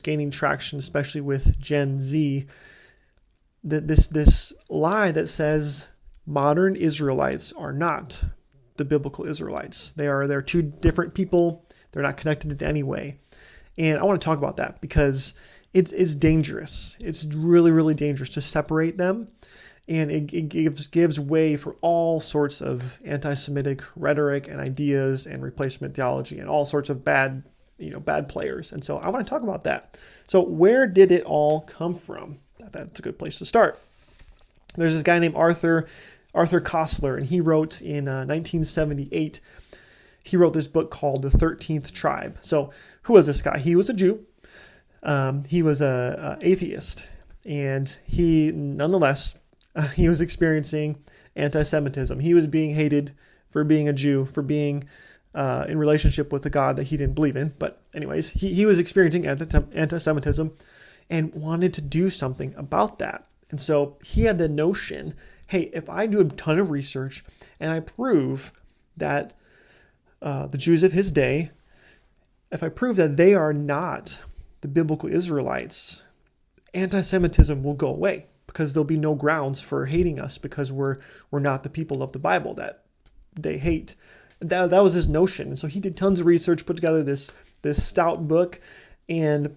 gaining traction, especially with Gen Z. This lie that says modern Israelites are not the biblical Israelites. They're two different people. They're not connected in any way. And I want to talk about that because it's dangerous. It's really, really dangerous to separate them. And it gives way for all sorts of anti-Semitic rhetoric and ideas and replacement theology and all sorts of bad players. And so I want to talk about that. So where did it all come from? That's a good place to start. There's this guy named Arthur Koestler, and he wrote in 1978, he wrote this book called The 13th Tribe. So who was this guy? He was a Jew. He was an atheist, and he, nonetheless, he was experiencing anti-Semitism. He was being hated for being a Jew, for being in relationship with a God that he didn't believe in. But anyways, he was experiencing anti-Semitism and wanted to do something about that. And so he had the notion, hey, if I do a ton of research and I prove that the Jews of his day, if I prove that they are not the biblical Israelites, anti-Semitism will go away because there'll be no grounds for hating us because we're not the people of the Bible that they hate. That was his notion. And so he did tons of research, put together this stout book, and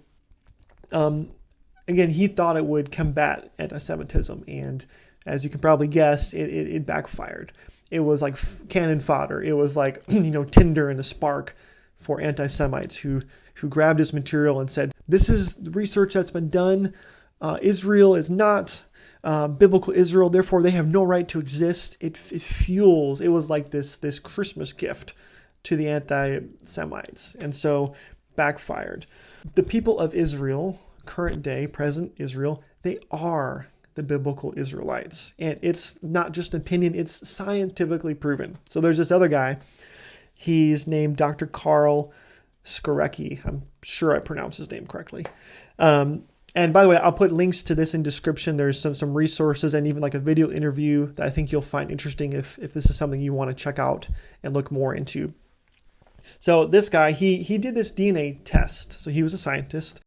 again, he thought it would combat anti-Semitism, and as you can probably guess, it backfired. It was like cannon fodder. It was like tinder and a spark for anti-Semites who grabbed his material and said, "This is the research that's been done. Israel is not biblical Israel, therefore they have no right to exist." It fuels. It was like this Christmas gift to the anti-Semites, and so backfired. The people of Israel, current day, present Israel, they are the biblical Israelites. And it's not just an opinion, it's scientifically proven. So there's this other guy. He's named Dr. Karl Skorecki. I'm sure I pronounced his name correctly. And by the way, I'll put links to this in description. There's some resources and even like a video interview that I think you'll find interesting if this is something you want to check out and look more into. So this guy, he did this DNA test. So he was a scientist.